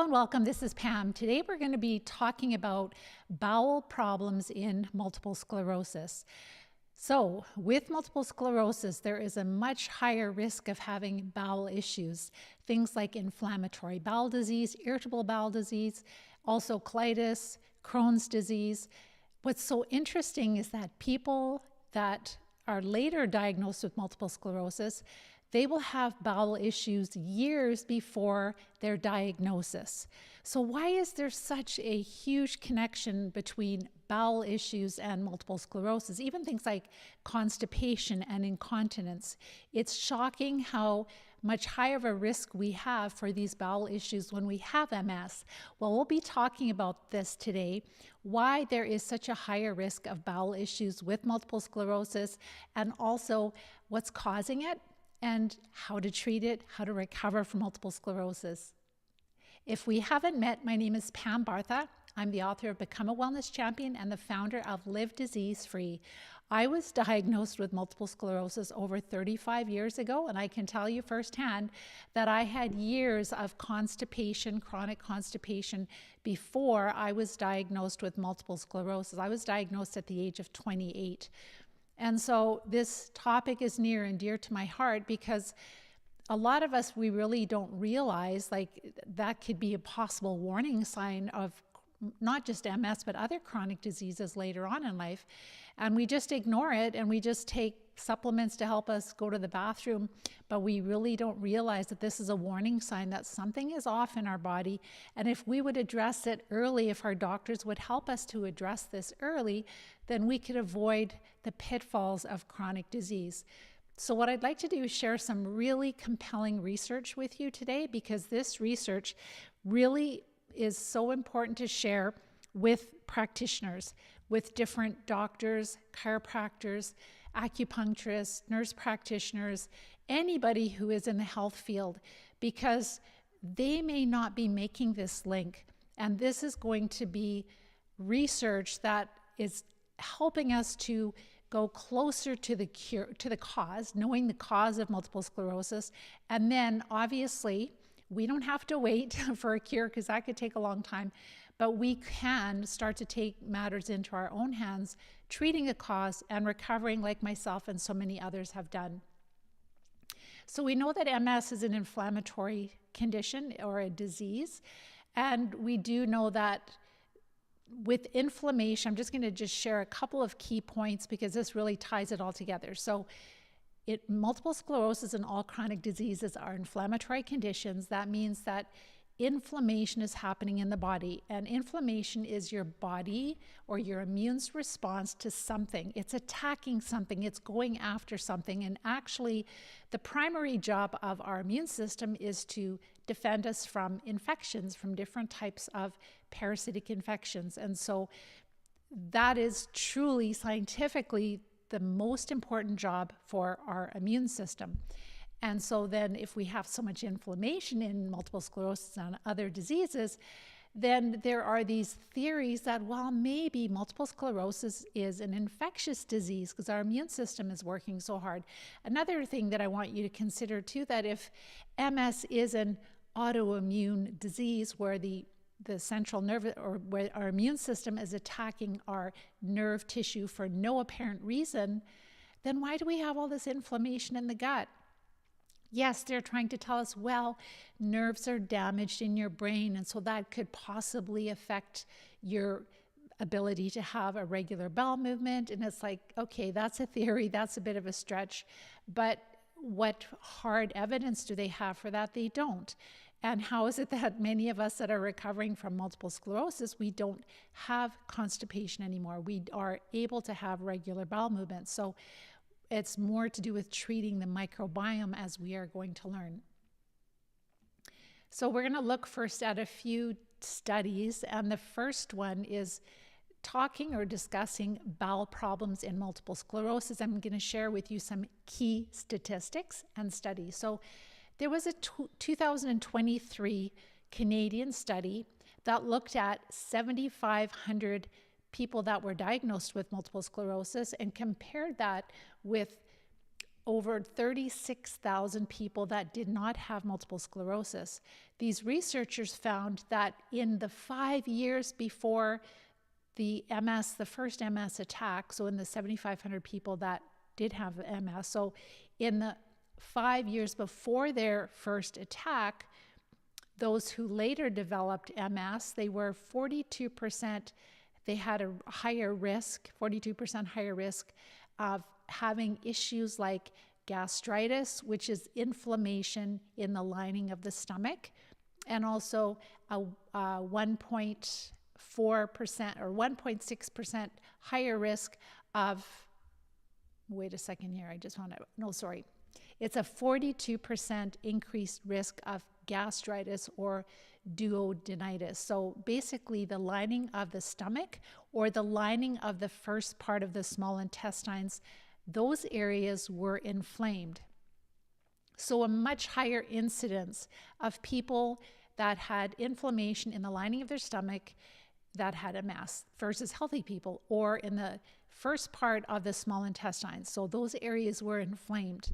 and welcome. This is Pam. Today we're going to be talking about bowel problems in multiple sclerosis. So, with multiple sclerosis, there is a much higher risk of having bowel issues. Things like inflammatory bowel disease, irritable bowel disease, also colitis, Crohn's disease. What's so interesting is that people that are later diagnosed with multiple sclerosis, they will have bowel issues years before their diagnosis. So why is there such a huge connection between bowel issues and multiple sclerosis? Even things like constipation and incontinence. It's shocking how much higher of a risk we have for these bowel issues when we have MS. Well, we'll be talking about this today, why there is such a higher risk of bowel issues with multiple sclerosis, and also what's causing it, and how to treat it, how to recover from multiple sclerosis. If we haven't met, my name is Pam Bartha. I'm the author of Become a Wellness Champion and the founder of Live Disease Free. I was diagnosed with multiple sclerosis over 35 years ago, and I can tell you firsthand that I had years of constipation, chronic constipation, before I was diagnosed with multiple sclerosis. I was diagnosed at the age of 28. And so this topic is near and dear to my heart because a lot of us, we really don't realize like that could be a possible warning sign of not just MS, but other chronic diseases later on in life. And we just ignore it and we just take supplements to help us go to the bathroom, but we really don't realize that this is a warning sign that something is off in our body. And if we would address it early, if our doctors would help us to address this early, then we could avoid the pitfalls of chronic disease. So what I'd like to do is share some really compelling research with you today, because this research really is so important to share with practitioners, with different doctors, chiropractors, acupuncturists, nurse practitioners, anybody who is in the health field, because they may not be making this link. And this is going to be research that is helping us to go closer to the cure, to the cause, knowing the cause of multiple sclerosis. And then obviously, we don't have to wait for a cure because that could take a long time, but we can start to take matters into our own hands, treating the cause and recovering like myself and so many others have done. So we know that MS is an inflammatory condition or a disease, and we do know that with inflammation, I'm just going to share a couple of key points because this really ties it all together. So multiple sclerosis and all chronic diseases are inflammatory conditions. That means that inflammation is happening in the body, and inflammation is your body or your immune's response to something. It's attacking something, it's going after something, and actually the primary job of our immune system is to defend us from infections, from different types of parasitic infections. And so that is truly scientifically the most important job for our immune system. And so then if we have so much inflammation in multiple sclerosis and other diseases, then there are these theories that, well, maybe multiple sclerosis is an infectious disease because our immune system is working so hard. Another thing that I want you to consider too, that if MS is an autoimmune disease where the central nerve, or where our immune system is attacking our nerve tissue for no apparent reason, then why do we have all this inflammation in the gut? Yes, they're trying to tell us, well, nerves are damaged in your brain, and so that could possibly affect your ability to have a regular bowel movement. And it's like, okay, that's a theory, that's a bit of a stretch, but what hard evidence do they have for that? They don't. And how is it that many of us that are recovering from multiple sclerosis, we don't have constipation anymore? We are able to have regular bowel movements. So it's more to do with treating the microbiome, as we are going to learn. So we're going to look first at a few studies, and the first one is talking or discussing bowel problems in multiple sclerosis. I'm going to share with you some key statistics and studies. So there was a 2023 Canadian study that looked at 7,500 people that were diagnosed with multiple sclerosis and compared that with over 36,000 people that did not have multiple sclerosis. These researchers found that in the 5 years before the MS, the first MS attack, so in the 7,500 people that did have MS, so in the 5 years before their first attack, those who later developed MS, they were 42%, they had a higher risk, 42% higher risk of having issues like gastritis, which is inflammation in the lining of the stomach, and also a 1.4% or 1.6% higher risk of, wait a second here, I just want to, no, sorry. It's a 42% increased risk of gastritis or duodenitis. So basically the lining of the stomach or the lining of the first part of the small intestines, those areas were inflamed. So a much higher incidence of people that had inflammation in the lining of their stomach that had MS versus healthy people, or in the first part of the small intestines. So those areas were inflamed,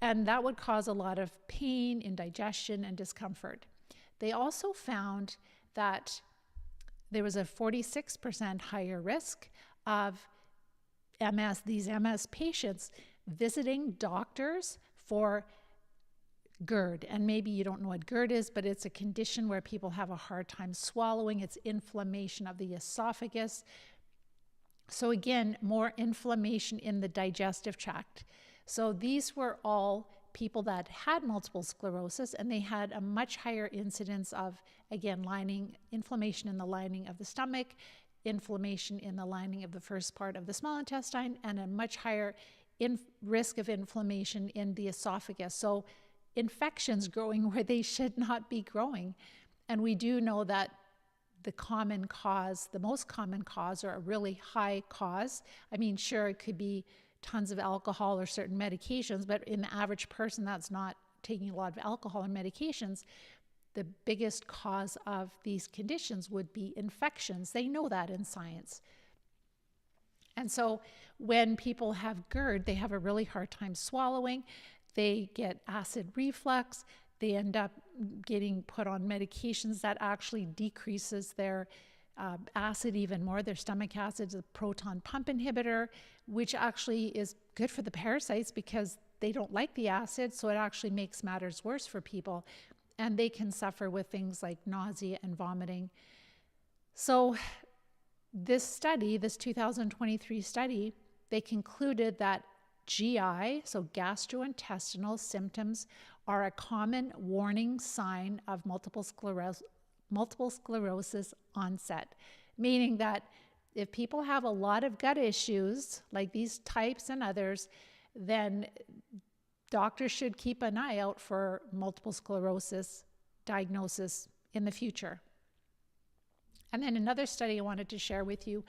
and that would cause a lot of pain, indigestion, and discomfort. They also found that there was a 46% higher risk of MS, these MS patients visiting doctors for GERD. And maybe you don't know what GERD is, but it's a condition where people have a hard time swallowing. It's inflammation of the esophagus. So again, more inflammation in the digestive tract. So these were all people that had multiple sclerosis, and they had a much higher incidence of, again, inflammation in the lining of the stomach, inflammation in the lining of the first part of the small intestine, and a much higher risk of inflammation in the esophagus. So infections growing where they should not be growing. And we do know that the most common cause, or a really high cause, I mean, sure, it could be tons of alcohol or certain medications, but in the average person that's not taking a lot of alcohol and medications, the biggest cause of these conditions would be infections. They know that in science. And so when people have GERD, they have a really hard time swallowing. They get acid reflux. They end up getting put on medications that actually decreases their acid even more. Their stomach acid is a proton pump inhibitor, which actually is good for the parasites because they don't like the acid, so it actually makes matters worse for people. And they can suffer with things like nausea and vomiting. So this study, this 2023 study, they concluded that GI, so gastrointestinal symptoms, are a common warning sign of multiple sclerosis onset, meaning that if people have a lot of gut issues, like these types and others, then doctors should keep an eye out for multiple sclerosis diagnosis in the future. And then another study I wanted to share with you,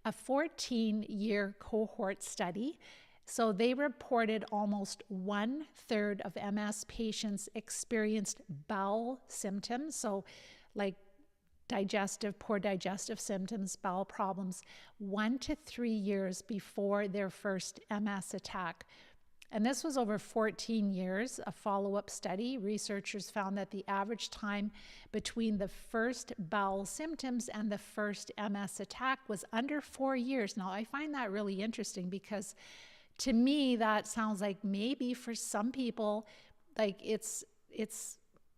a 14-year cohort study. So they reported almost 1/3 of MS patients experienced bowel symptoms, so like poor digestive symptoms, bowel problems, 1 to 3 years before their first MS attack. And this was over 14 years, a follow-up study. Researchers found that the average time between the first bowel symptoms and the first MS attack was under 4 years. Now, I find that really interesting because to me, that sounds like maybe for some people, like it's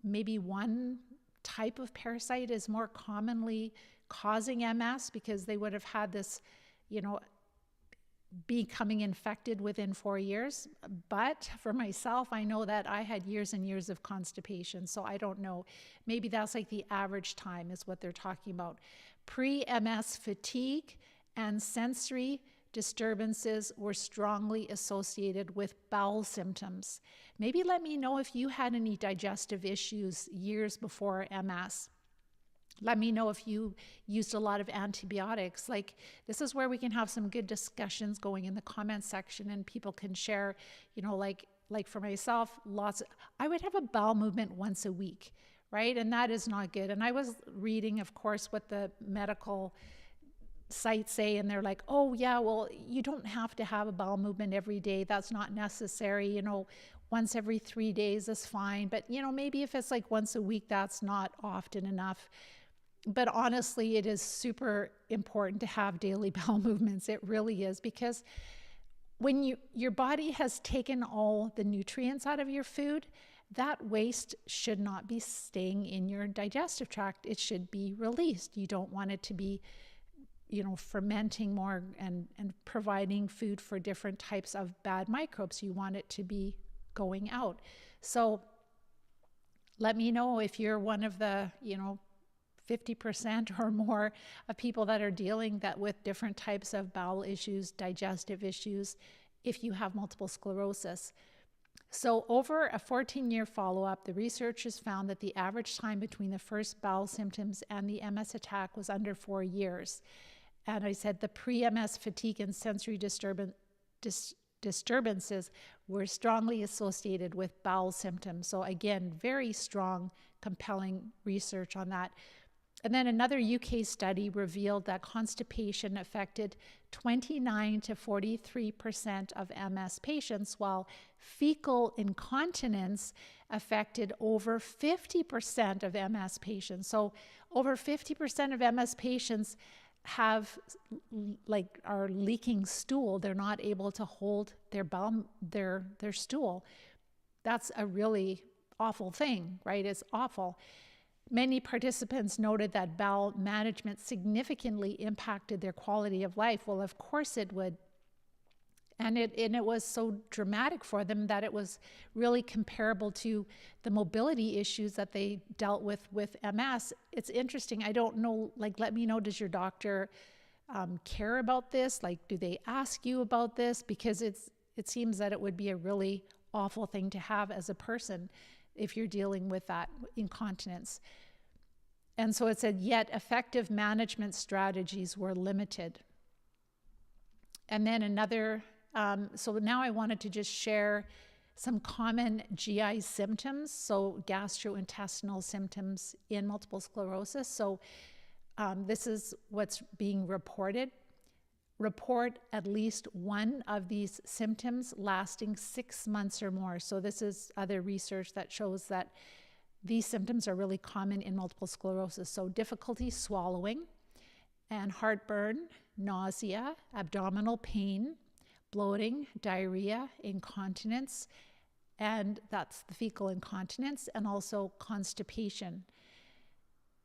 maybe one type of parasite is more commonly causing MS because they would have had this, becoming infected within 4 years. But for myself, I know that I had years and years of constipation, so I don't know. Maybe that's like the average time is what they're talking about. Pre-MS fatigue and sensory disturbances were strongly associated with bowel symptoms. Maybe let me know if you had any digestive issues years before MS. Let me know if you used a lot of antibiotics. Like, this is where we can have some good discussions going in the comment section, and people can share, like for myself, I would have a bowel movement once a week, right? And that is not good. And I was reading, of course, what the medical sites say, and they're like, oh yeah, well, you don't have to have a bowel movement every day. That's not necessary. Once every 3 days is fine. But, maybe if it's like once a week, that's not often enough. But honestly, it is super important to have daily bowel movements. It really is, because when your body has taken all the nutrients out of your food, that waste should not be staying in your digestive tract. It should be released. You don't want it to be fermenting more and providing food for different types of bad microbes. You want it to be going out. So let me know if you're one of the 50% or more of people that are dealing with different types of bowel issues, digestive issues, if you have multiple sclerosis. So over a 14-year follow-up, the researchers found that the average time between the first bowel symptoms and the MS attack was under 4 years. And I said the pre-MS fatigue and sensory disturbances were strongly associated with bowel symptoms. So again, very strong, compelling research on that. And then another UK study revealed that constipation affected 29 to 43% of MS patients, while fecal incontinence affected over 50% of MS patients. So over 50% of MS patients are leaking stool. They're not able to hold their stool. That's a really awful thing, right? It's awful. Many participants noted that bowel management significantly impacted their quality of life. Well, of course it would. And it was so dramatic for them that it was really comparable to the mobility issues that they dealt with MS. It's interesting. I don't know, let me know, does your doctor care about this? Do they ask you about this? Because it seems that it would be a really awful thing to have as a person if you're dealing with that incontinence. And so it said, yet effective management strategies were limited. And then so now I wanted to just share some common GI symptoms, so gastrointestinal symptoms in multiple sclerosis. So this is what's being reported. Report at least one of these symptoms lasting 6 months or more. So this is other research that shows that these symptoms are really common in multiple sclerosis. So difficulty swallowing, and heartburn, nausea, abdominal pain, bloating, diarrhea, incontinence, and that's the fecal incontinence, and also constipation.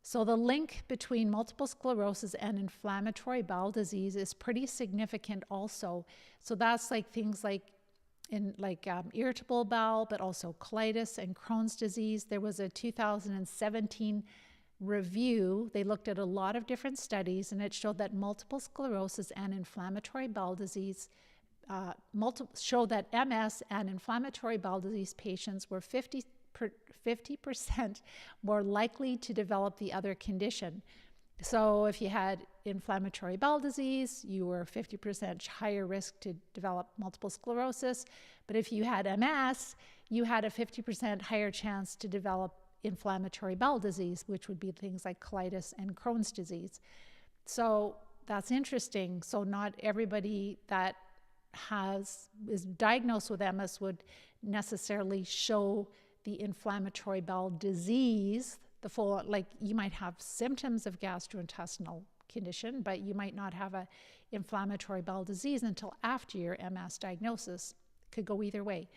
So the link between multiple sclerosis and inflammatory bowel disease is pretty significant also. So that's things like irritable bowel, but also colitis and Crohn's disease. There was a 2017 review. They looked at a lot of different studies, and it showed that multiple sclerosis and inflammatory bowel disease showed that MS and inflammatory bowel disease patients were 50% more likely to develop the other condition. So if you had inflammatory bowel disease, you were 50% higher risk to develop multiple sclerosis. But if you had MS, you had a 50% higher chance to develop inflammatory bowel disease, which would be things like colitis and Crohn's disease. So that's interesting. So not everybody that is diagnosed with MS would necessarily show the inflammatory bowel disease, the full, you might have symptoms of gastrointestinal condition, but you might not have a inflammatory bowel disease until after your MS diagnosis. Could go either way.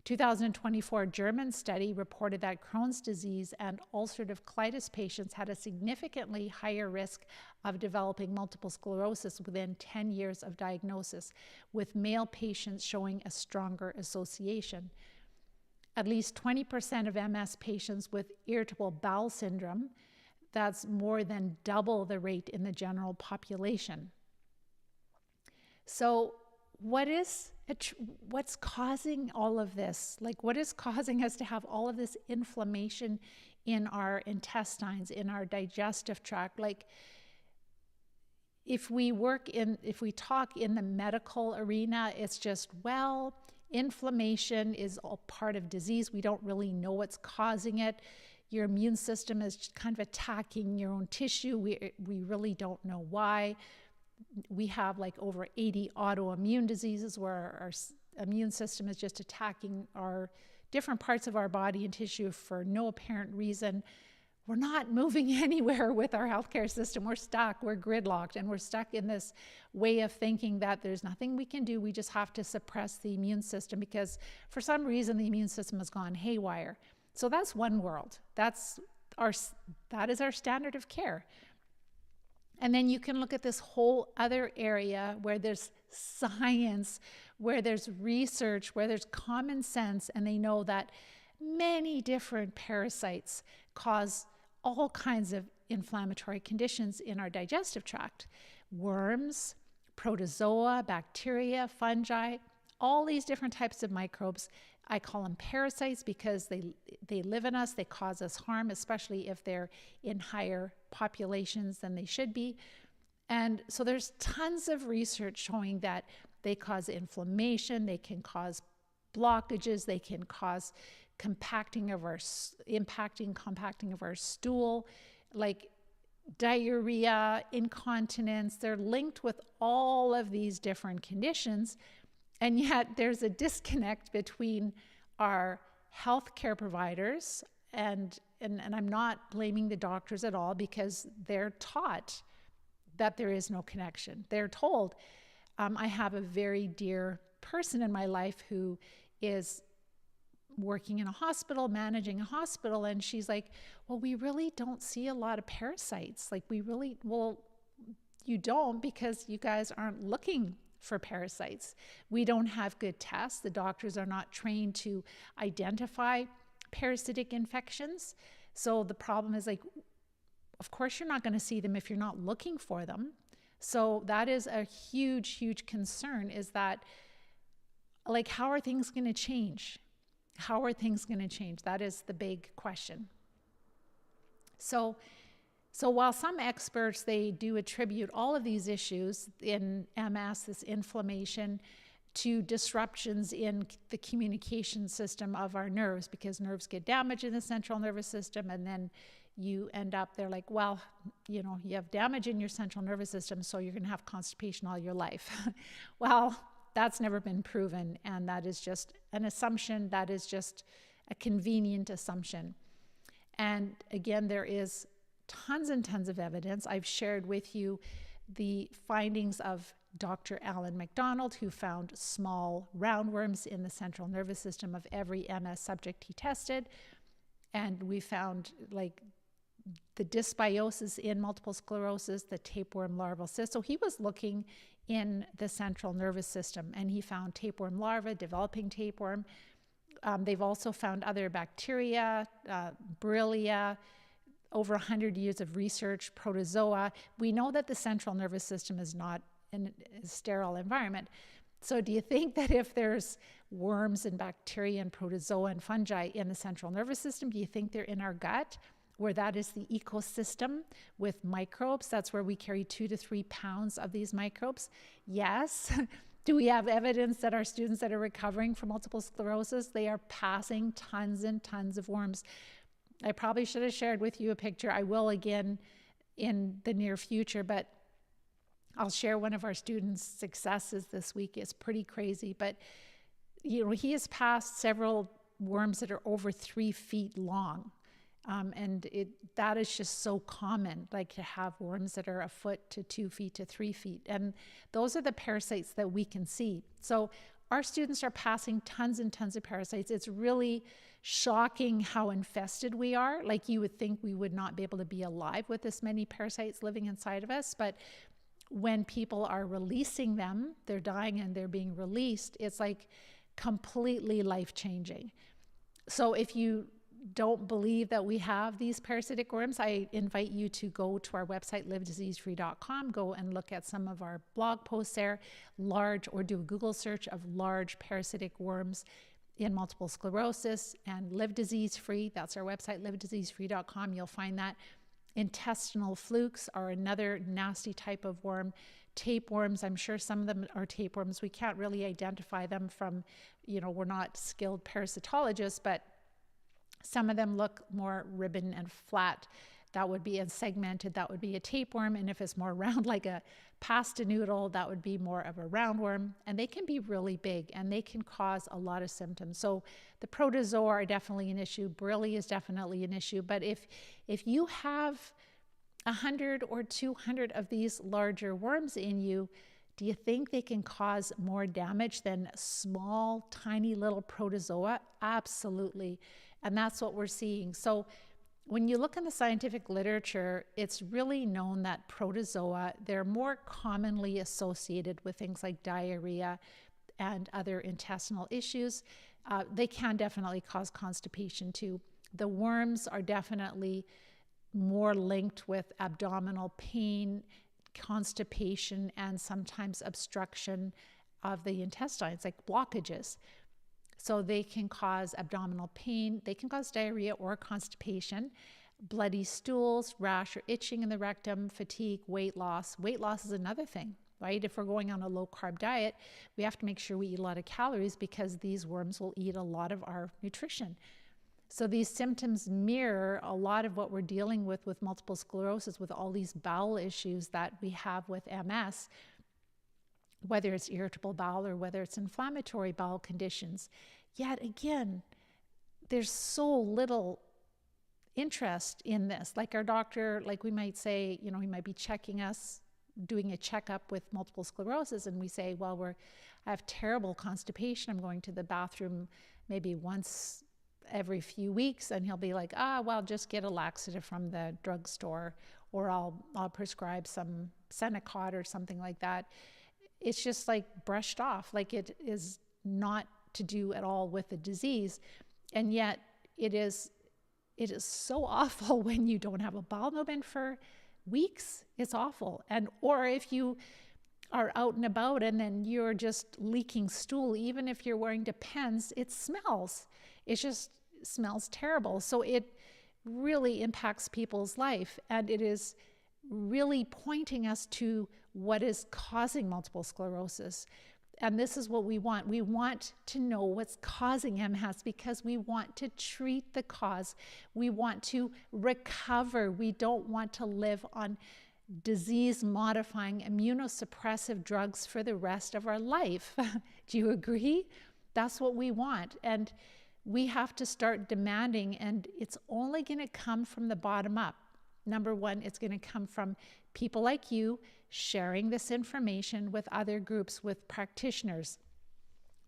2024 German study reported that Crohn's disease and ulcerative colitis patients had a significantly higher risk of developing multiple sclerosis within 10 years of diagnosis, with male patients showing a stronger association. At least 20% of MS patients with irritable bowel syndrome, that's more than double the rate in the general population. So what's causing all of this? What is causing us to have all of this inflammation in our intestines, in our digestive tract? If we talk in the medical arena, it's just, inflammation is all part of disease. We don't really know what's causing it. Your immune system is kind of attacking your own tissue. We really don't know why. we have like over 80 autoimmune diseases where our immune system is just attacking our different parts of our body and tissue for no apparent reason. We're not moving anywhere with our healthcare system. We're stuck, we're gridlocked, and we're stuck in this way of thinking that there's nothing we can do. We just have to suppress the immune system because for some reason the immune system has gone haywire. So that's one world. That is our standard of care. And then you can look at this whole other area where there's science, where there's research, where there's common sense, and they know that many different parasites cause all kinds of inflammatory conditions in our digestive tract. Worms, protozoa, bacteria, fungi, all these different types of microbes. I call them parasites because they live in us, they cause us harm, especially if they're in higher populations than they should be. And so there's tons of research showing that they cause inflammation, they can cause blockages, they can cause compacting of our stool, like diarrhea, incontinence. They're linked with all of these different conditions. And yet there's a disconnect between our healthcare providers and I'm not blaming the doctors at all because they're taught that there is no connection. They're told. I have a very dear person in my life who is working in a hospital, managing a hospital, and she's like, well, we really don't see a lot of parasites. Like well, you don't because you guys aren't looking for parasites. We don't have good tests. The doctors are not trained to identify parasitic infections. So the problem is like, of course you're not going to see them if you're not looking for them. So that is a huge, huge concern, is that like, how are things going to change? How are things going to change? That is the big question. So while some experts, they do attribute all of these issues in MS, this inflammation, to disruptions in the communication system of our nerves, because nerves get damaged in the central nervous system, and then you end up, they're like, well, you know, you have damage in your central nervous system, so you're going to have constipation all your life. Well, that's never been proven, and that is just an assumption. That is just a convenient assumption. And again, there is tons and tons of evidence. I've shared with you the findings of Dr. Alan MacDonald, who found small roundworms in the central nervous system of every MS subject he tested. And we found like the dysbiosis in multiple sclerosis, the tapeworm larval cyst. So he was looking in the central nervous system, and he found tapeworm larvae, developing tapeworm. They've also found other bacteria, Borrelia, over 100 years of research, protozoa. We know that the central nervous system is not in a sterile environment. So do you think that if there's worms and bacteria and protozoa and fungi in the central nervous system, do you think they're in our gut, where that is the ecosystem with microbes? That's where we carry 2 to 3 pounds of these microbes. Yes. Do we have evidence that our students that are recovering from multiple sclerosis, they are passing tons and tons of worms? I probably should have shared with you a picture. I will again in the near future, but I'll share one of our students' successes this week. It's pretty crazy, but you know, he has passed several worms that are over 3 feet long. And that is just so common, like to have worms that are 1 foot to 2 feet to 3 feet. And those are the parasites that we can see. So our students are passing tons and tons of parasites. It's really shocking how infested we are. Like, you would think we would not be able to be alive with this many parasites living inside of us. But when people are releasing them, they're dying and they're being released, it's like completely life-changing. So if you don't believe that we have these parasitic worms, I invite you to go to our website, livediseasefree.com, go and look at some of our blog posts there, or do a Google search of large parasitic worms in multiple sclerosis, and Live Disease Free. That's our website, livediseasefree.com. You'll find that. Intestinal flukes are another nasty type of worm. Tapeworms, I'm sure some of them are tapeworms. We can't really identify them from, we're not skilled parasitologists, but some of them look more ribbon and flat. that would be, and segmented, that would be a tapeworm. And if it's more round, like a pasta noodle, that would be more of a roundworm. And they can be really big, and they can cause a lot of symptoms. So the protozoa are definitely an issue. Borrelia is definitely an issue. But if you have 100 or 200 of these larger worms in you, do you think they can cause more damage than small, tiny little protozoa? Absolutely. And that's what we're seeing. So when you look in the scientific literature, it's really known that protozoa, they're more commonly associated with things like diarrhea and other intestinal issues. They can definitely cause constipation too. The worms are definitely more linked with abdominal pain, constipation, and sometimes obstruction of the intestines, like blockages. So they can cause abdominal pain, they can cause diarrhea or constipation, bloody stools, rash or itching in the rectum, fatigue, weight loss. Weight loss is another thing, right? If we're going on a low carb diet, we have to make sure we eat a lot of calories because these worms will eat a lot of our nutrition. So these symptoms mirror a lot of what we're dealing with multiple sclerosis, with all these bowel issues that we have with MS, whether it's irritable bowel or whether it's inflammatory bowel conditions. Yet again, there's so little interest in this. Like our doctor, like we might say, you know, he might be checking us, doing a checkup with multiple sclerosis, and we say, well, I have terrible constipation. I'm going to the bathroom maybe once every few weeks, and he'll be like, well, just get a laxative from the drugstore, or I'll prescribe some Senecot or something like that. It's just like brushed off, like it is not to do at all with the disease. And yet it is so awful when you don't have a bowel movement for weeks. It's awful. And or if you are out and about and then you're just leaking stool, even if you're wearing Depends, it smells. It just smells terrible. So it really impacts people's life, and it is really pointing us to what is causing multiple sclerosis. And this is what we want. We want to know what's causing MS because we want to treat the cause. We want to recover. We don't want to live on disease-modifying immunosuppressive drugs for the rest of our life. Do you agree? That's what we want. And we have to start demanding, and it's only going to come from the bottom up. Number one, it's going to come from people like you sharing this information with other groups, with practitioners.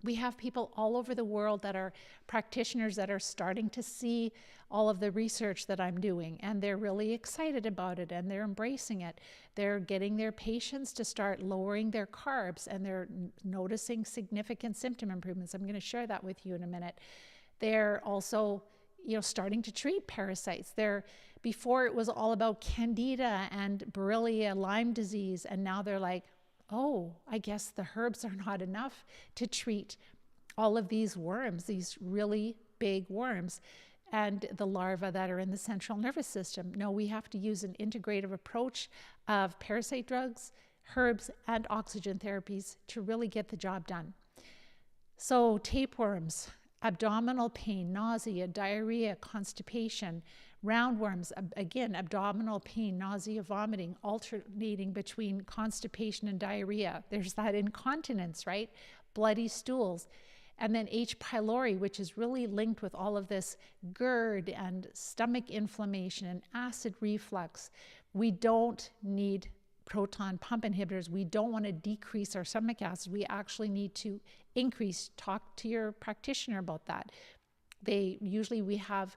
We have people all over the world that are practitioners that are starting to see all of the research that I'm doing, and they're really excited about it, and they're embracing it. They're getting their patients to start lowering their carbs, and they're noticing significant symptom improvements. I'm going to share that with you in a minute. They're also, starting to treat parasites. Before it was all about Candida and Borrelia, Lyme disease, and now they're like, oh, I guess the herbs are not enough to treat all of these worms, these really big worms, and the larvae that are in the central nervous system. No, we have to use an integrative approach of parasite drugs, herbs, and oxygen therapies to really get the job done. So tapeworms, abdominal pain, nausea, diarrhea, constipation, roundworms, again, abdominal pain, nausea, vomiting, alternating between constipation and diarrhea. There's that incontinence, right? Bloody stools. And then H. pylori, which is really linked with all of this GERD and stomach inflammation and acid reflux. We don't need proton pump inhibitors. We don't want to decrease our stomach acid. We actually need to increase. Talk to your practitioner about that. We have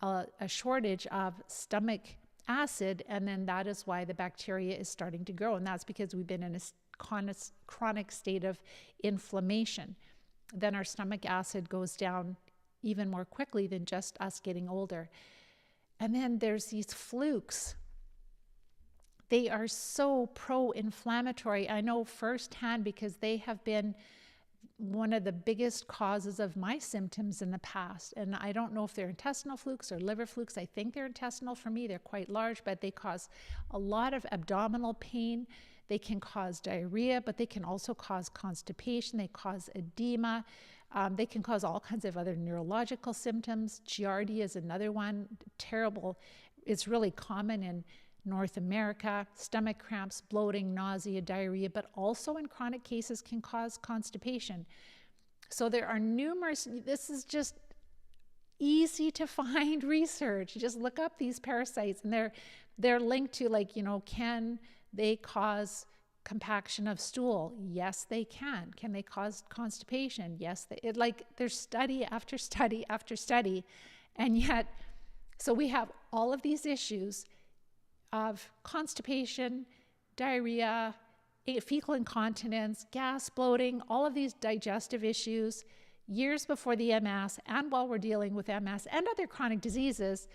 a shortage of stomach acid, and then that is why the bacteria is starting to grow, and that's because we've been in a chronic state of inflammation. Then our stomach acid goes down even more quickly than just us getting older. And then there's these flukes. They are so pro-inflammatory. I know firsthand because they have been one of the biggest causes of my symptoms in the past. And I don't know if they're intestinal flukes or liver flukes. I think they're intestinal for me. They're quite large, but they cause a lot of abdominal pain. They can cause diarrhea, but they can also cause constipation. They cause edema. They can cause all kinds of other neurological symptoms. Giardia is another one, terrible it's really common in North America, stomach cramps, bloating, nausea, diarrhea, but also in chronic cases can cause constipation. So there are numerous, this is just easy to find research. You just look up these parasites and they're linked to, like, can they cause compaction of stool? Yes, they can. Can they cause constipation? Yes, there's study after study after study. And yet, so we have all of these issues of constipation, diarrhea, fecal incontinence, gas, bloating, all of these digestive issues years before the MS and while we're dealing with MS and other chronic diseases.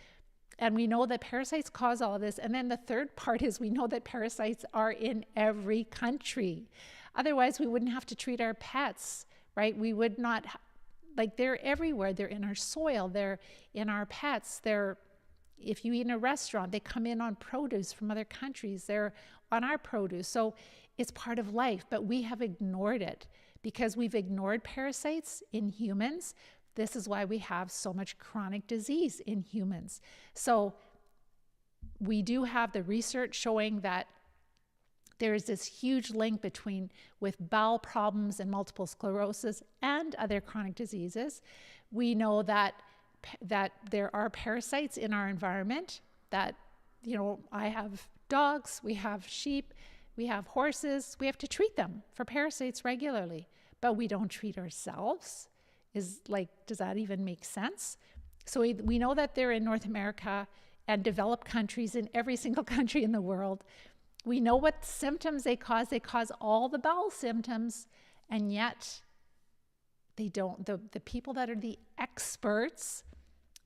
And we know that parasites cause all of this. And then the third part is we know that parasites are in every country. Otherwise, we wouldn't have to treat our pets, right? We would not, they're everywhere. They're in our soil. They're in our pets. If you eat in a restaurant, they come in on produce from other countries. They're on our produce. So it's part of life, but we have ignored it because we've ignored parasites in humans. This is why we have so much chronic disease in humans. So we do have the research showing that there is this huge link with bowel problems and multiple sclerosis and other chronic diseases. We know that there are parasites in our environment that, I have dogs, we have sheep, we have horses. We have to treat them for parasites regularly, but we don't treat ourselves. Does that even make sense? So we know that they're in North America and developed countries, in every single country in the world. We know what symptoms they cause. They cause all the bowel symptoms, and yet they don't. The people that are the experts,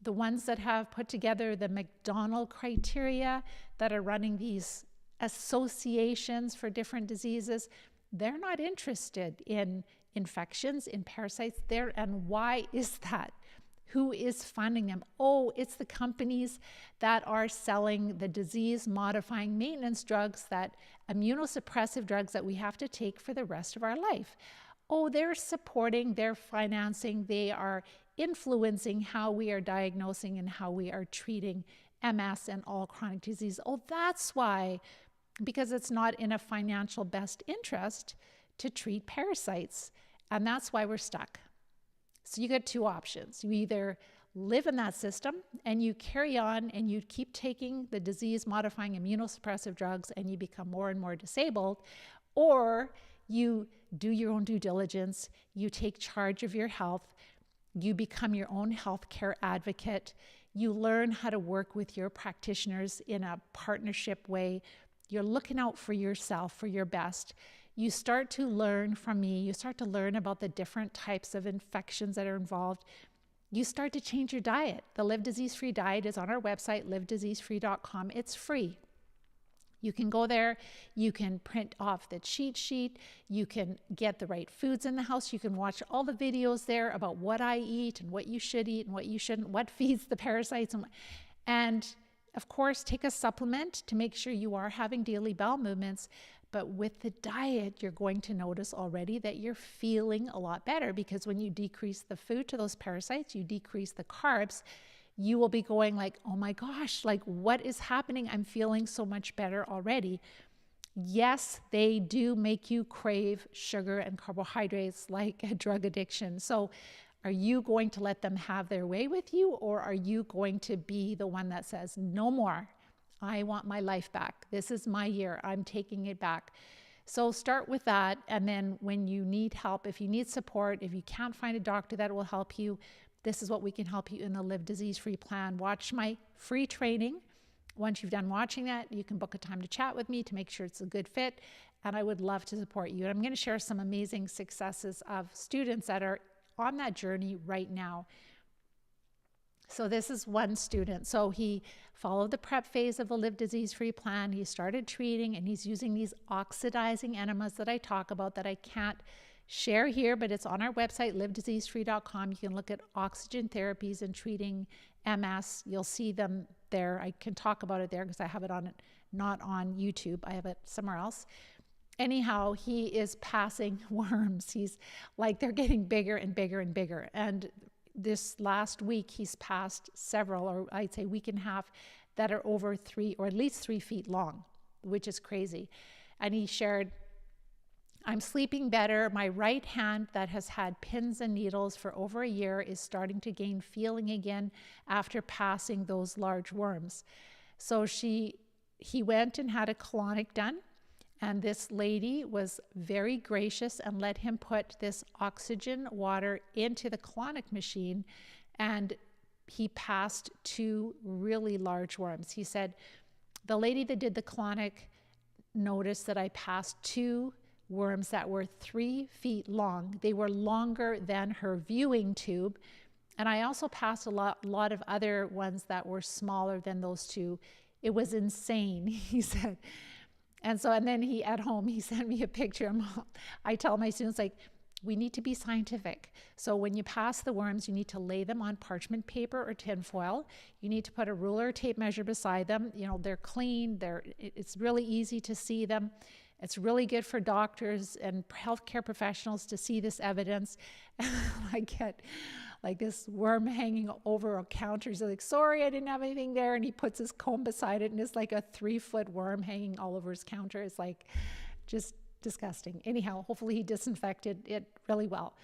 the ones that have put together the McDonald criteria, that are running these associations for different diseases, they're not interested in infections, in parasites there. And why is that? Who is funding them? Oh, it's the companies that are selling the disease-modifying maintenance drugs, that immunosuppressive drugs that we have to take for the rest of our life. Oh, they're supporting, they're financing, they are influencing how we are diagnosing and how we are treating MS and all chronic disease. Oh, that's why, because it's not in a financial best interest to treat parasites. And that's why we're stuck. So you get two options. You either live in that system and you carry on and you keep taking the disease-modifying immunosuppressive drugs and you become more and more disabled, or you do your own due diligence, you take charge of your health, you become your own healthcare advocate, you learn how to work with your practitioners in a partnership way, you're looking out for yourself, for your best. You start to learn from me, you start to learn about the different types of infections that are involved. You start to change your diet. The Live Disease Free diet is on our website, livediseasefree.com. It's free. You can go there, you can print off the cheat sheet, you can get the right foods in the house, you can watch all the videos there about what I eat and what you should eat and what you shouldn't, what feeds the parasites, and of course, take a supplement to make sure you are having daily bowel movements. But with the diet, you're going to notice already that you're feeling a lot better, because when you decrease the food to those parasites, you decrease the carbs, you will be going like, oh my gosh, like what is happening? I'm feeling so much better already. Yes, they do make you crave sugar and carbohydrates like a drug addiction. So are you going to let them have their way with you, or are you going to be the one that says, no more? I want my life back. This is my year. I'm taking it back. So start with that. And then when you need help, if you need support, if you can't find a doctor that will help you, this is what we can help you in the Live Disease Free plan. Watch my free training. Once you've done watching that, you can book a time to chat with me to make sure it's a good fit. And I would love to support you. And I'm going to share some amazing successes of students that are on that journey right now. So this is one student. So he followed the prep phase of the Live Disease Free plan. He started treating, and he's using these oxidizing enemas that I talk about that I can't share here, but it's on our website, livediseasefree.com. You can look at oxygen therapies and treating MS. You'll see them there. I can talk about it there because I have it on, not on YouTube. I have it somewhere else. Anyhow, he is passing worms. He's like, they're getting bigger and bigger and bigger. And this last week, he's passed several, or I'd say week and a half, that are over 3 or at least 3 feet long, which is crazy. And he shared, I'm sleeping better. My right hand that has had pins and needles for over a year is starting to gain feeling again after passing those large worms. So he went and had a colonic done, and this lady was very gracious and let him put this oxygen water into the colonic machine, and he passed 2 really large worms. He said, the lady that did the colonic noticed that I passed 2 worms that were 3 feet long. They were longer than her viewing tube. And I also passed a lot of other ones that were smaller than those 2. It was insane, he said. And then at home, he sent me a picture. I tell my students, like, we need to be scientific. So when you pass the worms, you need to lay them on parchment paper or tinfoil. You need to put a ruler or tape measure beside them. You know, they're clean. It's really easy to see them. It's really good for doctors and healthcare professionals to see this evidence. I get like this worm hanging over a counter. He's like, sorry, I didn't have anything there. And he puts his comb beside it, and it's like a 3-foot worm hanging all over his counter. It's like just disgusting. Anyhow, hopefully he disinfected it really well.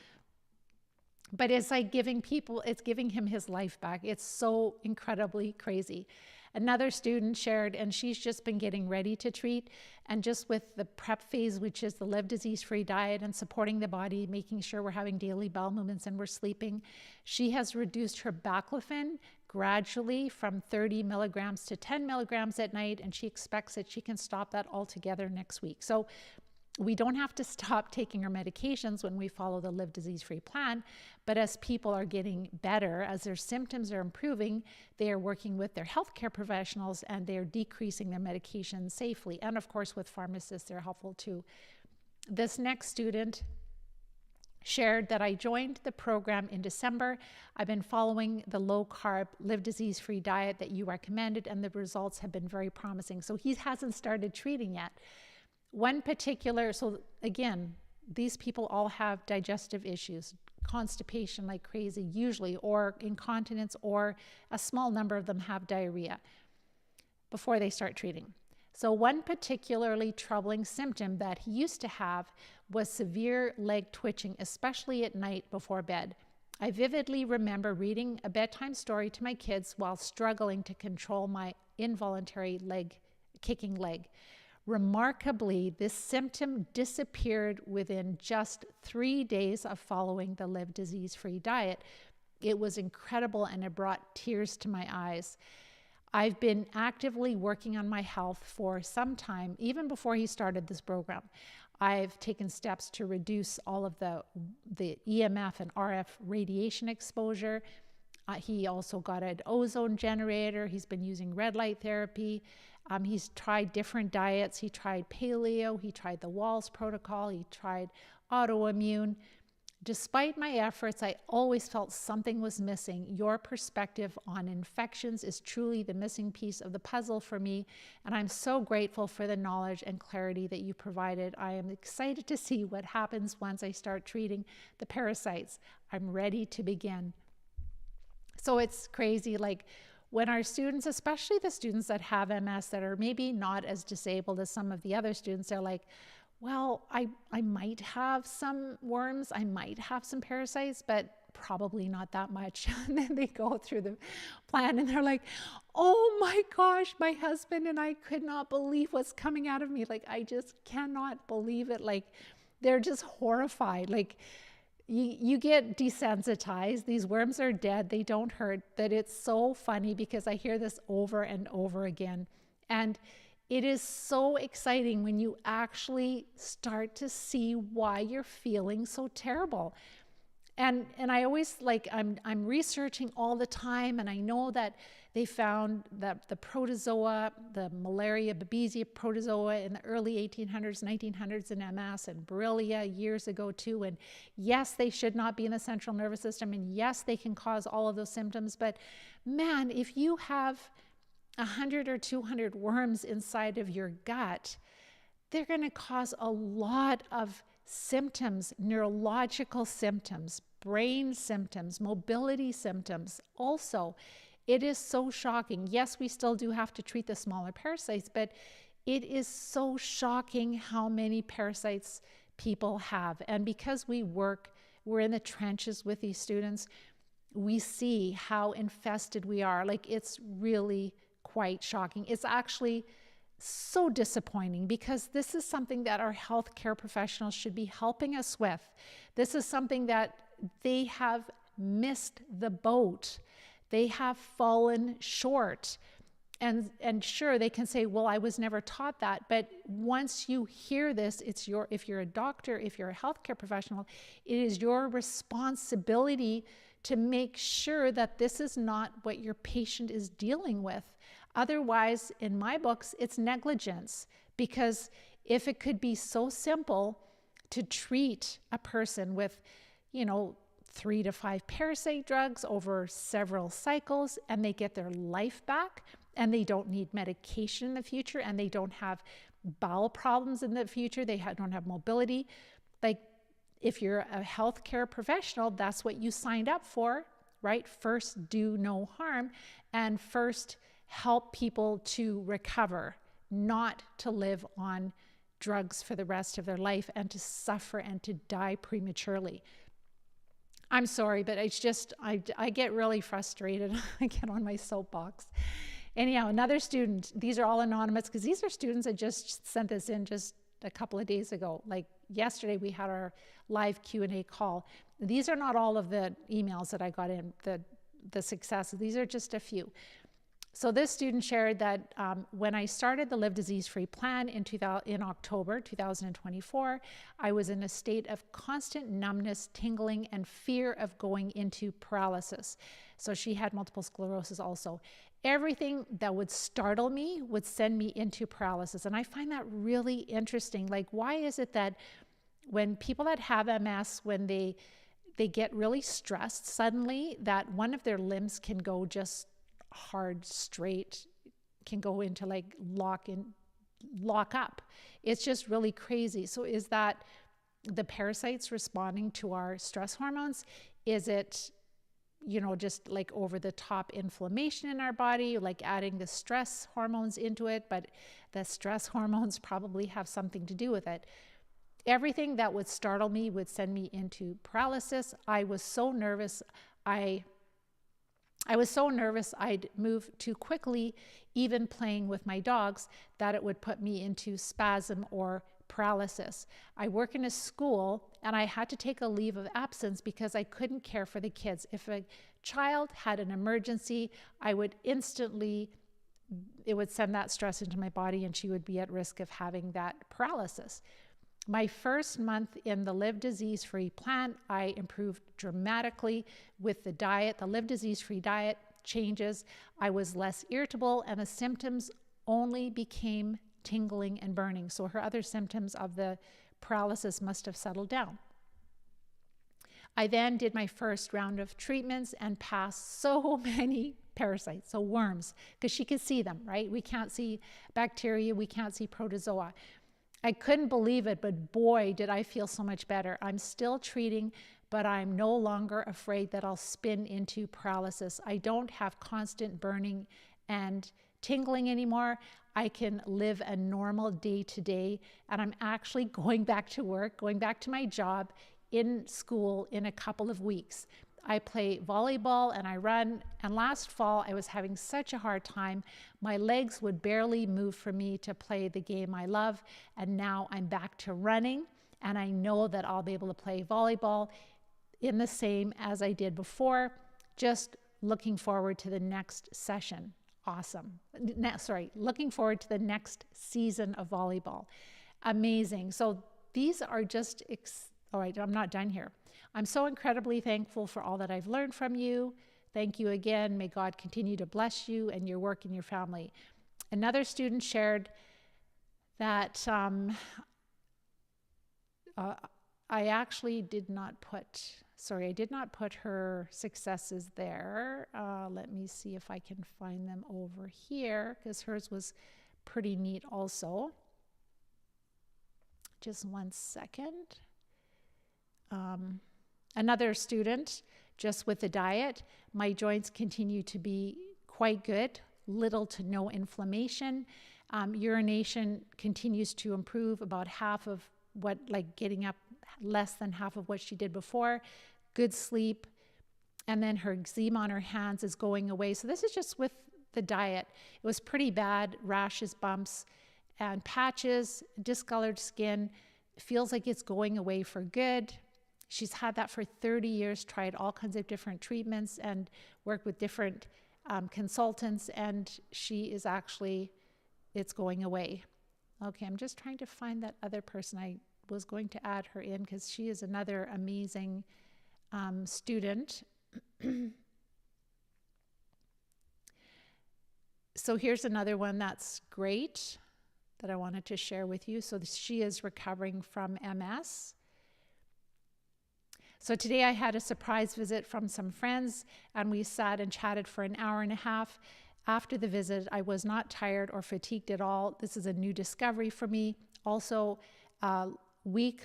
But it's like it's giving him his life back. It's so incredibly crazy. Another student shared, and she's just been getting ready to treat, and just with the prep phase, which is the live disease-free diet and supporting the body, making sure we're having daily bowel movements and we're sleeping, she has reduced her baclofen gradually from 30 milligrams to 10 milligrams at night, and she expects that she can stop that altogether next week. So we don't have to stop taking our medications when we follow the live disease-free plan, but as people are getting better, as their symptoms are improving, they are working with their healthcare professionals and they're decreasing their medication safely. And of course, with pharmacists, they're helpful too. This next student shared that I joined the program in December. I've been following the low-carb, live disease-free diet that you recommended, and the results have been very promising. So he hasn't started treating yet. So again, these people all have digestive issues, constipation like crazy usually, or incontinence, or a small number of them have diarrhea before they start treating. So one particularly troubling symptom that he used to have was severe leg twitching, especially at night before bed. I vividly remember reading a bedtime story to my kids while struggling to control my involuntary kicking leg. Remarkably, this symptom disappeared within just 3 days of following the live disease-free diet. It was incredible, and it brought tears to my eyes. I've been actively working on my health for some time, even before he started this program. I've taken steps to reduce all of the EMF and RF radiation exposure. He also got an ozone generator. He's been using red light therapy. He's tried different diets. He tried paleo. He tried the Walls protocol. He tried autoimmune. Despite my efforts, I always felt something was missing. Your perspective on infections is truly the missing piece of the puzzle for me, and I'm so grateful for the knowledge and clarity that you provided. I am excited to see what happens once I start treating the parasites. I'm ready to begin. So it's crazy, like when our students, especially the students that have MS that are maybe not as disabled as some of the other students, they're like, well, I might have some worms, I might have some parasites, but probably not that much. And then they go through the plan and they're like, oh my gosh, my husband and I could not believe what's coming out of me. Like, I just cannot believe it. Like, they're just horrified. Like, you get desensitized. These worms are dead. They don't hurt. That it's so funny because I hear this over and over again. And it is so exciting when you actually start to see why you're feeling so terrible. And I always I'm researching all the time, and I know that they found that the protozoa, the malaria, Babesia protozoa in the early 1800s, 1900s in MS, and Borrelia years ago too. And yes, they should not be in the central nervous system, and yes, they can cause all of those symptoms. But man, if you have 100 or 200 worms inside of your gut, they're going to cause a lot of symptoms, neurological symptoms, brain symptoms, mobility symptoms. Also, It is so shocking. Yes, we still do have to treat the smaller parasites, but it is so shocking how many parasites people have. And because we're in the trenches with these students, we see how infested we are. Like, it's really quite shocking. It's actually so disappointing because this is something that our healthcare professionals should be helping us with. This is something that they have missed the boat. They have fallen short. And sure, they can say, well, I was never taught that. But once you hear this, if you're a doctor, if you're a healthcare professional, it is your responsibility to make sure that this is not what your patient is dealing with. Otherwise, in my books, it's negligence. Because if it could be so simple to treat a person with, 3 to 5 parasite drugs over several cycles, and they get their life back, and they don't need medication in the future, and they don't have bowel problems in the future, don't have mobility. Like, if you're a healthcare professional, that's what you signed up for, right? First, do no harm, and first help people to recover, not to live on drugs for the rest of their life and to suffer and to die prematurely. I'm sorry, but it's just, I get really frustrated. I get on my soapbox. Anyhow, another student, these are all anonymous because these are students that just sent this in just a couple of days ago. Like yesterday, we had our live Q&A call. These are not all of the emails that I got in, the successes. These are just a few. So this student shared that when I started the Live Disease-Free plan in October 2024, I was in a state of constant numbness, tingling, and fear of going into paralysis. So she had multiple sclerosis also. Everything that would startle me would send me into paralysis. And I find that really interesting. Like, why is it that when people that have MS, when they get really stressed suddenly, that one of their limbs can go just hard, straight, can go into like lock up. It's just really crazy. So is that the parasites responding to our stress hormones? Is it, just like over the top inflammation in our body, like adding the stress hormones into it? But the stress hormones probably have something to do with it. Everything that would startle me would send me into paralysis. I was so nervous. I was so nervous I'd move too quickly, even playing with my dogs, that it would put me into spasm or paralysis. I work in a school and I had to take a leave of absence because I couldn't care for the kids. If a child had an emergency, it would send that stress into my body and she would be at risk of having that paralysis. My first month in the Live Disease-Free plan, I improved dramatically with the diet, the Live Disease-Free diet changes. I was less irritable and the symptoms only became tingling and burning. So her other symptoms of the paralysis must have settled down. I then did my first round of treatments and passed so many parasites, so worms, because she could see them, right? We can't see bacteria, we can't see protozoa. I couldn't believe it, but boy, did I feel so much better. I'm still treating, but I'm no longer afraid that I'll spin into paralysis. I don't have constant burning and tingling anymore. I can live a normal day-to-day, and I'm actually going back to work, going back to my job in school in a couple of weeks. I play volleyball and I run, and last fall I was having such a hard time. My legs would barely move for me to play the game I love, and now I'm back to running, and I know that I'll be able to play volleyball in the same as I did before. Just looking forward to the next session. Awesome. Looking forward to the next season of volleyball. Amazing. So these are just, all right, I'm not done here. I'm so incredibly thankful for all that I've learned from you. Thank you again. May God continue to bless you and your work and your family. Another student shared that I actually did not put her successes there. Let me see if I can find them over here, because hers was pretty neat also. Just one second. Another student, just with the diet, my joints continue to be quite good, little to no inflammation. Urination continues to improve, about half of what, like getting up less than half of what she did before. Good sleep. And then her eczema on her hands is going away. So this is just with the diet. It was pretty bad, rashes, bumps, and patches, discolored skin. Feels like it's going away for good. She's had that for 30 years, tried all kinds of different treatments and worked with different consultants, and she is actually, it's going away. Okay, I'm just trying to find that other person. I was going to add her in because she is another amazing student. So here's another one that's great that I wanted to share with you. So she is recovering from MS. So today I had a surprise visit from some friends, and we sat and chatted for an hour and a half. After the visit, I was not tired or fatigued at all. This is a new discovery for me. Also, all week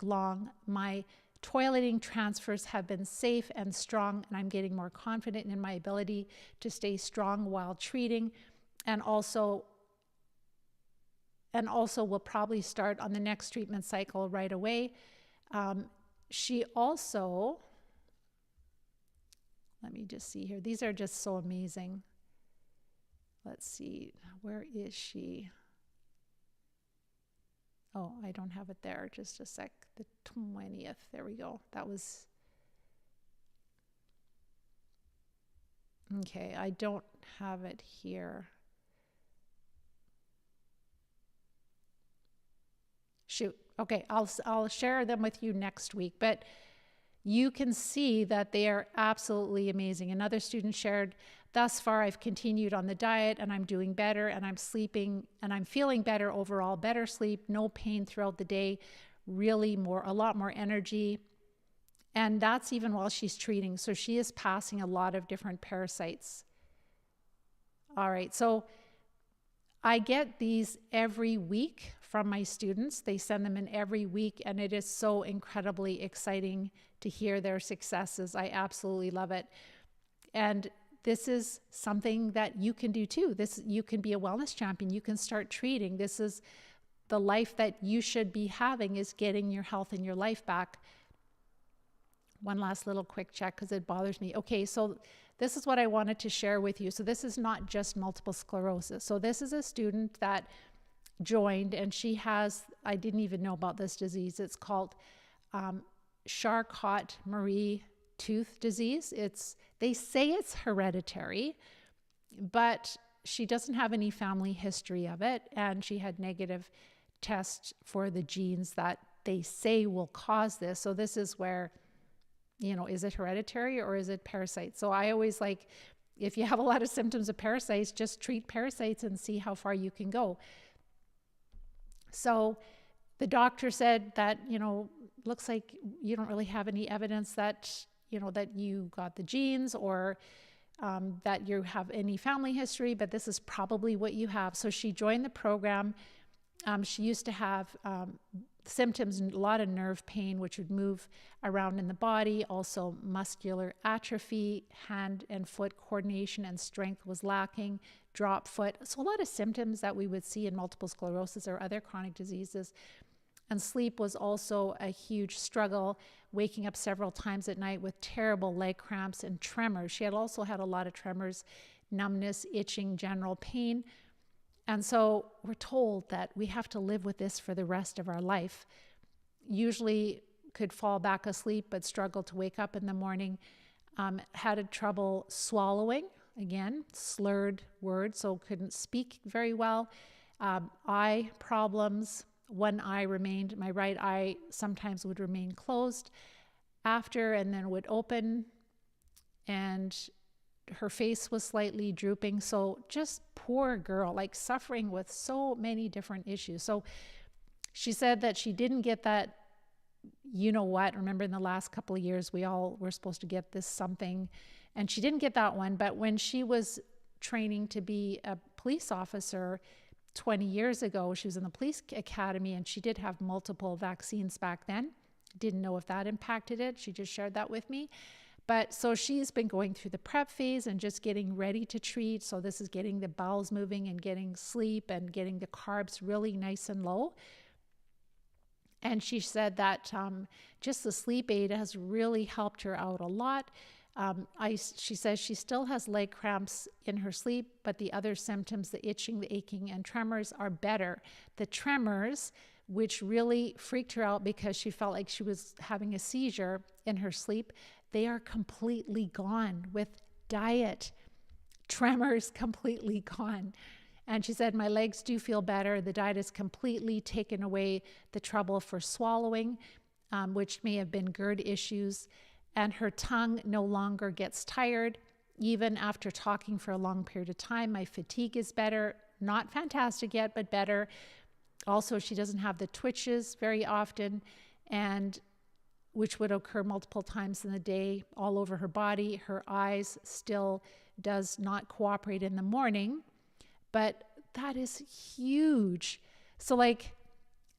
long, my toileting transfers have been safe and strong, and I'm getting more confident in my ability to stay strong while treating, and also will probably start on the next treatment cycle right away. She also, let me just see here. These are just so amazing. Let's see, where is she? Oh, I don't have it there. Just a sec. The 20th. There we go. That was. Okay, I don't have it here. Shoot. Okay, I'll share them with you next week. But you can see that they are absolutely amazing. Another student shared, thus far I've continued on the diet and I'm doing better and I'm sleeping and I'm feeling better overall, better sleep, no pain throughout the day, really a lot more energy. And that's even while she's treating. So she is passing a lot of different parasites. All right, so I get these every week from my students. They send them in every week, and it is so incredibly exciting to hear their successes. I absolutely love it. And this is something that you can do too. You can be a wellness champion. You can start treating. This is the life that you should be having, is getting your health and your life back. One last little quick check because it bothers me. Okay, so this is what I wanted to share with you. So this is not just multiple sclerosis. So this is a student that joined, and she has, I didn't even know about this disease. It's called Charcot-Marie tooth disease. They say it's hereditary, but she doesn't have any family history of it, and she had negative tests for the genes that they say will cause this. So this is where, is it hereditary or is it parasites? So I always like, if you have a lot of symptoms of parasites, just treat parasites and see how far you can go. So the doctor said that, looks like you don't really have any evidence that, that you got the genes or that you have any family history, but this is probably what you have. So she joined the program. She used to have symptoms, a lot of nerve pain, which would move around in the body, also muscular atrophy, hand and foot coordination and strength was lacking, drop foot. So a lot of symptoms that we would see in multiple sclerosis or other chronic diseases. And sleep was also a huge struggle, waking up several times at night with terrible leg cramps and tremors. She had also had a lot of tremors, numbness, itching, general pain. And so we're told that we have to live with this for the rest of our life. Usually could fall back asleep, but struggled to wake up in the morning. Had trouble swallowing, again, slurred words, so couldn't speak very well. Eye problems. One eye remained, my right eye sometimes would remain closed after and then would open, and her face was slightly drooping. So just poor girl, like suffering with so many different issues. So she said that she didn't get that, remember in the last couple of years, we all were supposed to get this something, and she didn't get that one. But when she was training to be a police officer 20 years ago, she was in the police academy, and she did have multiple vaccines back then. Didn't know if that impacted it. She just shared that with me. But so she's been going through the prep phase and just getting ready to treat. So this is getting the bowels moving and getting sleep and getting the carbs really nice and low. And she said that just the sleep aid has really helped her out a lot. She says she still has leg cramps in her sleep, but the other symptoms, the itching, the aching, and tremors are better. The tremors, which really freaked her out because she felt like she was having a seizure in her sleep, they are completely gone with diet. Tremors completely gone. And she said, my legs do feel better. The diet has completely taken away the trouble for swallowing, which may have been GERD issues. And her tongue no longer gets tired. Even after talking for a long period of time, my fatigue is better. Not fantastic yet, but better. Also, she doesn't have the twitches very often, and which would occur multiple times in the day all over her body. Her eyes still does not cooperate in the morning, but that is huge. So like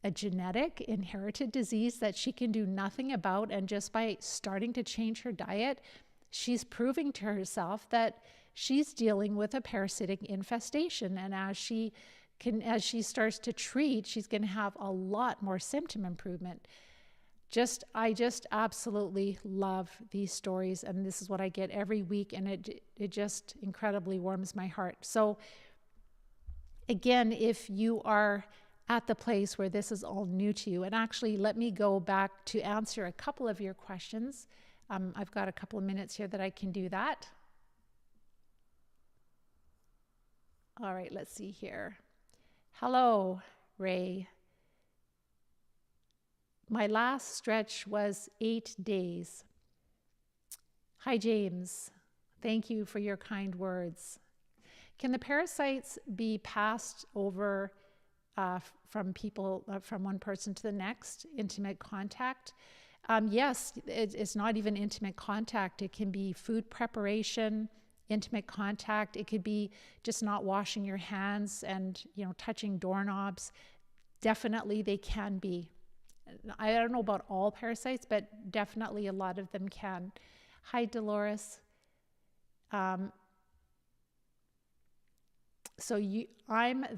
a genetic inherited disease that she can do nothing about, and just by starting to change her diet, she's proving to herself that she's dealing with a parasitic infestation. And as she starts to treat, she's going to have a lot more symptom improvement. I just absolutely love these stories, and this is what I get every week, and it just incredibly warms my heart. So again, if you are at the place where this is all new to you, and actually let me go back to answer a couple of your questions. I've got a couple of minutes here that I can do that. All right, let's see here. Hello, Ray. My last stretch was 8 days. Hi, James. Thank you for your kind words. Can the parasites be passed over from one person to the next, intimate contact? Yes, it's not even intimate contact. It can be food preparation, intimate contact. It could be just not washing your hands and, touching doorknobs. Definitely they can be. I don't know about all parasites, but definitely a lot of them can. Hi, Dolores. I'm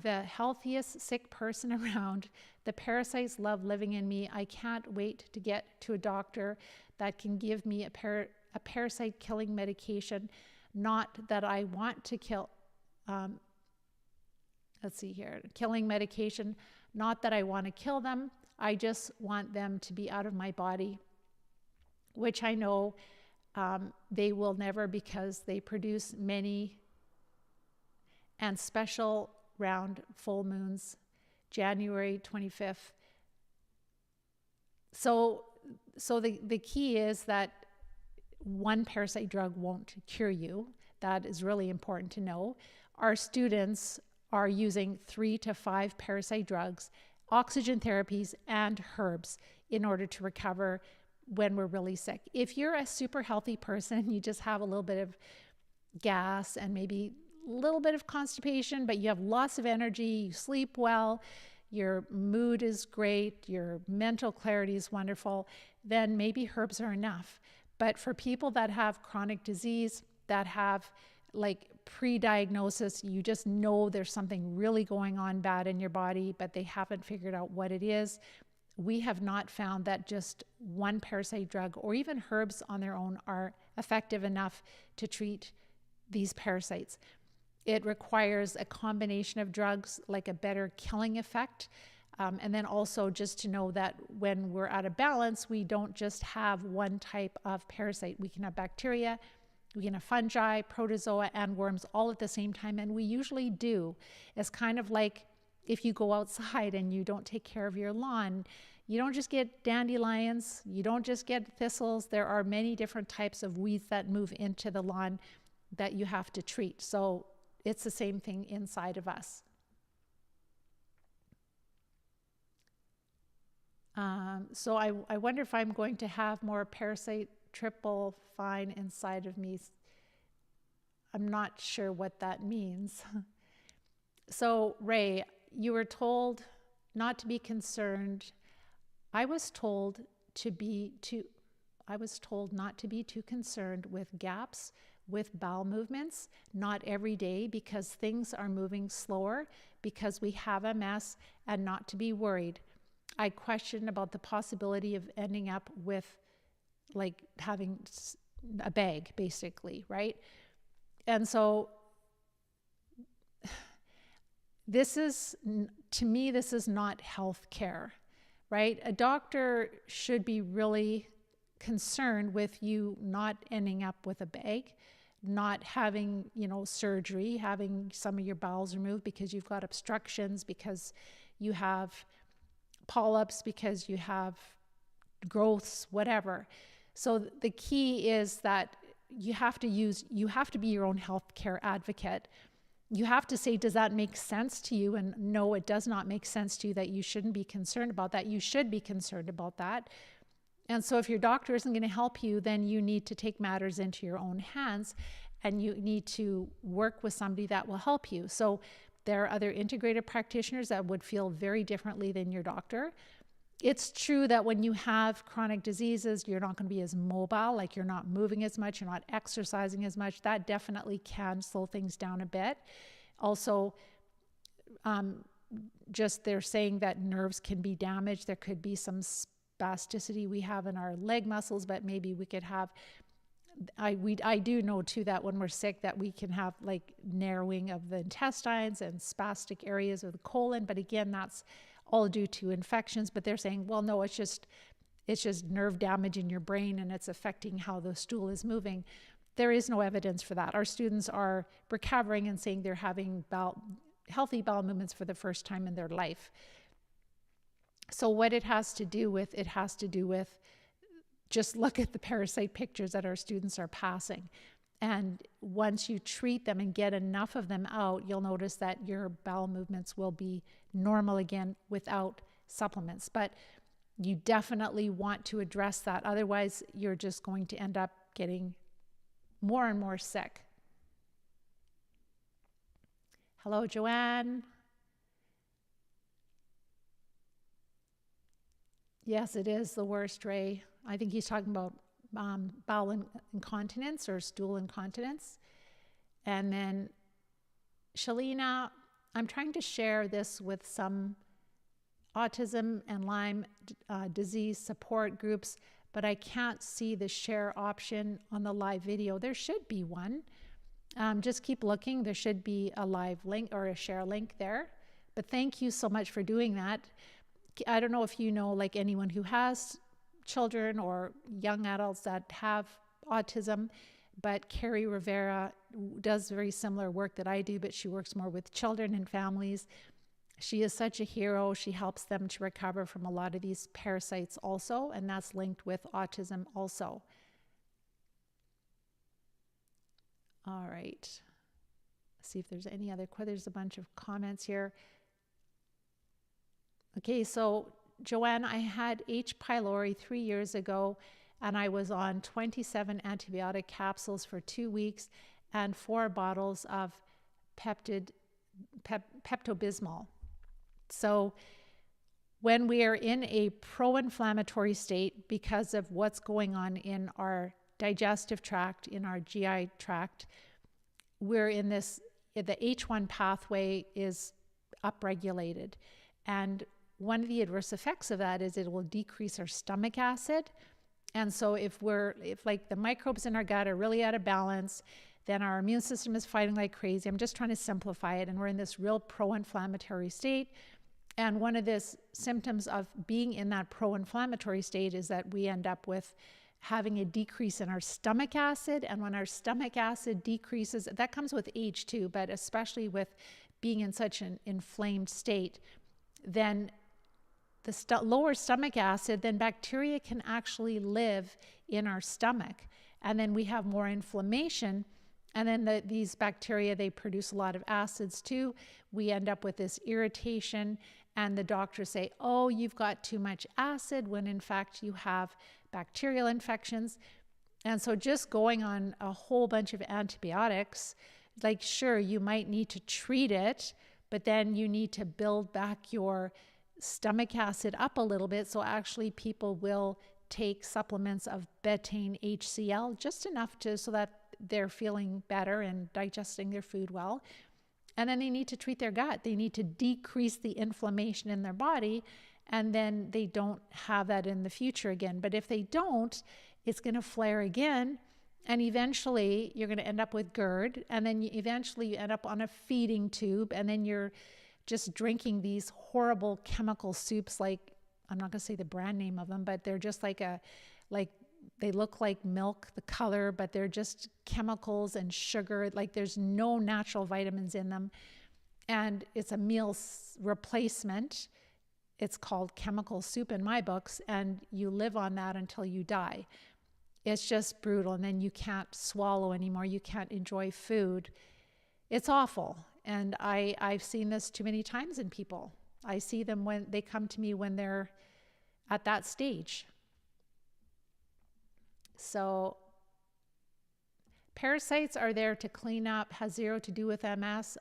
the healthiest sick person around. The parasites love living in me. I can't wait to get to a doctor that can give me a parasite killing medication. Not that I want to kill, killing medication. Not that I want to kill them. I just want them to be out of my body, which I know they will never, because they produce many and special round full moons, January 25th. So the key is that one parasite drug won't cure you. That is really important to know. Our students are using 3 to 5 parasite drugs, oxygen therapies, and herbs in order to recover when we're really sick. If you're a super healthy person, you just have a little bit of gas and maybe a little bit of constipation, but you have lots of energy, you sleep well, your mood is great, your mental clarity is wonderful, then maybe herbs are enough. But for people that have chronic disease, that have like pre-diagnosis, you just know there's something really going on bad in your body, but they haven't figured out what it is. We have not found that just one parasite drug or even herbs on their own are effective enough to treat these parasites. It requires a combination of drugs, like a better killing effect. And then also just to know that when we're out of balance, we don't just have one type of parasite. We can have bacteria, we can have fungi, protozoa, and worms all at the same time. And we usually do. It's kind of like if you go outside and you don't take care of your lawn, you don't just get dandelions, you don't just get thistles. There are many different types of weeds that move into the lawn that you have to treat. So it's the same thing inside of us. So I wonder if I'm going to have more parasite triple fine inside of me. I'm not sure what that means. So Ray, you were told not to be concerned. I was told to I was told not to be too concerned with gaps with bowel movements, not every day, because things are moving slower, because we have a mess, and not to be worried. I questioned about the possibility of ending up with like having a bag, basically, right? And so this is, to me, this is not health care, right? A doctor should be really concerned with you not ending up with a bag, not having, surgery, having some of your bowels removed because you've got obstructions, because you have polyps, because you have growths, whatever. So the key is that you have to be your own healthcare advocate. You have to say, does that make sense to you? And no, it does not make sense to you, that you shouldn't be concerned about that. You should be concerned about that. And so if your doctor isn't going to help you, then you need to take matters into your own hands, and you need to work with somebody that will help you. So there are other integrated practitioners that would feel very differently than your doctor. It's true that when you have chronic diseases, you're not going to be as mobile, like you're not moving as much, you're not exercising as much. That definitely can slow things down a bit. Also, just they're saying that nerves can be damaged. There could be some spasticity we have in our leg muscles, but maybe we could have, I do know too that when we're sick that we can have like narrowing of the intestines and spastic areas of the colon. But again, that's all due to infections. But they're saying, well, no, it's just nerve damage in your brain, and it's affecting how the stool is moving. There is no evidence for that. Our students are recovering and saying they're having healthy bowel movements for the first time in their life. So what it has to do with just look at the parasite pictures that our students are passing. And once you treat them and get enough of them out, you'll notice that your bowel movements will be normal again without supplements. But you definitely want to address that. Otherwise, you're just going to end up getting more and more sick. Hello, Joanne. Yes, it is the worst, Ray. I think he's talking about bowel incontinence or stool incontinence. And then Shalina, I'm trying to share this with some autism and Lyme disease support groups, but I can't see the share option on the live video. There should be one. Just keep looking. There should be a live link or a share link there. But thank you so much for doing that. I don't know if you know like anyone who has children or young adults that have autism, but Carrie Rivera does very similar work that I do, but she works more with children and families. She is such a hero. She helps them to recover from a lot of these parasites also, and that's linked with autism also. All right. Let's see if there's any other, there's a bunch of comments here. Okay, so Joanne, I had H. pylori 3 years ago, and I was on 27 antibiotic capsules for 2 weeks and 4 bottles of Pepto-Bismol. So when we are in a pro-inflammatory state because of what's going on in our digestive tract, in our GI tract, we're in this, the H1 pathway is upregulated. And one of the adverse effects of that is it will decrease our stomach acid. And so if like the microbes in our gut are really out of balance, then our immune system is fighting like crazy. I'm just trying to simplify it. And we're in this real pro-inflammatory state. And one of the symptoms of being in that pro-inflammatory state is that we end up with having a decrease in our stomach acid. And when our stomach acid decreases, that comes with age too, but especially with being in such an inflamed state, then the lower stomach acid, then bacteria can actually live in our stomach. And then we have more inflammation. And then these bacteria, they produce a lot of acids too. We end up with this irritation. And the doctors say, oh, you've got too much acid, when in fact you have bacterial infections. And so just going on a whole bunch of antibiotics, like sure, you might need to treat it, but then you need to build back your stomach acid up a little bit. So actually people will take supplements of betaine HCl, just enough so that they're feeling better and digesting their food well. And then they need to treat their gut. They need to decrease the inflammation in their body, and then they don't have that in the future again. But if they don't, it's going to flare again, and eventually you're going to end up with GERD, and then eventually you end up on a feeding tube, and then you're just drinking these horrible chemical soups. Like, I'm not going to say the brand name of them, but they're just like they look like milk, the color, but they're just chemicals and sugar. Like, there's no natural vitamins in them. And it's a meal replacement. It's called chemical soup in my books, and you live on that until you die. It's just brutal. And then you can't swallow anymore. You can't enjoy food. It's awful. And I've seen this too many times in people. I see them when they come to me when they're at that stage. So parasites are there to clean up, has zero to do with MS.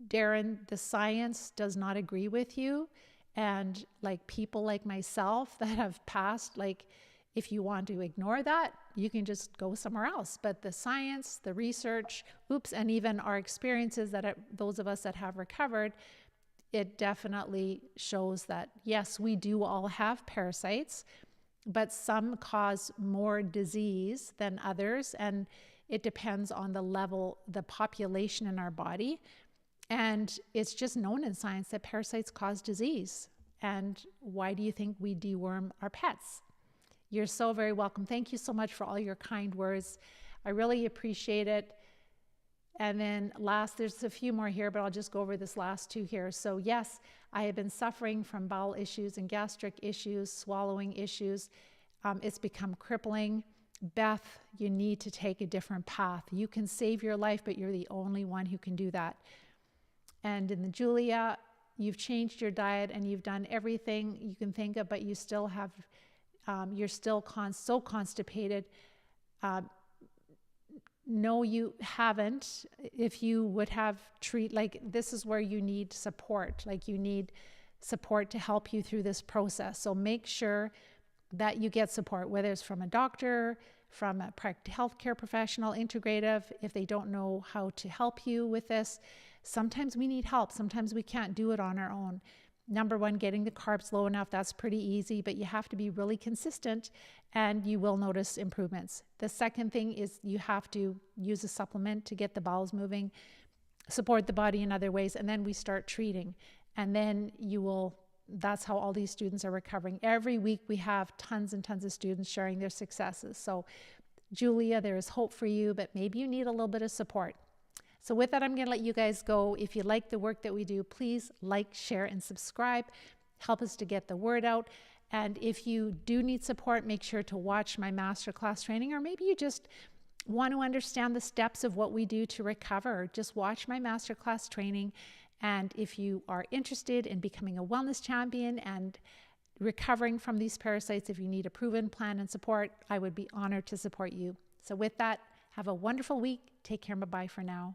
Darren, the science does not agree with you. And like people like myself that have passed, like if you want to ignore that, you can just go somewhere else. But the science, the research, and even our experiences that those of us that have recovered, it definitely shows that yes, we do all have parasites, but some cause more disease than others, and it depends on the level, the population in our body. And it's just known in science that parasites cause disease. And why do you think we deworm our pets? You're so very welcome. Thank you so much for all your kind words. I really appreciate it. And then there's a few more here, but I'll just go over this last two here. So yes, I have been suffering from bowel issues and gastric issues, swallowing issues. It's become crippling. Beth, you need to take a different path. You can save your life, but you're the only one who can do that. And in the Julia, you've changed your diet and you've done everything you can think of, but you still have, you're still so constipated. No, you haven't. If you would have this is where you need support. Like, you need support to help you through this process. So make sure that you get support, whether it's from a doctor, from a healthcare professional, integrative, if they don't know how to help you with this. Sometimes we need help. Sometimes we can't do it on our own. Number one, getting the carbs low enough, that's pretty easy, but you have to be really consistent and you will notice improvements. The second thing is you have to use a supplement to get the bowels moving, support the body in other ways, and then we start treating. And then that's how all these students are recovering. Every week we have tons and tons of students sharing their successes. So Julia, there is hope for you, but maybe you need a little bit of support. So with that, I'm going to let you guys go. If you like the work that we do, please like, share, and subscribe. Help us to get the word out. And if you do need support, make sure to watch my masterclass training, or maybe you just want to understand the steps of what we do to recover. Just watch my masterclass training. And if you are interested in becoming a wellness champion and recovering from these parasites, if you need a proven plan and support, I would be honored to support you. So with that, have a wonderful week. Take care and bye-bye for now.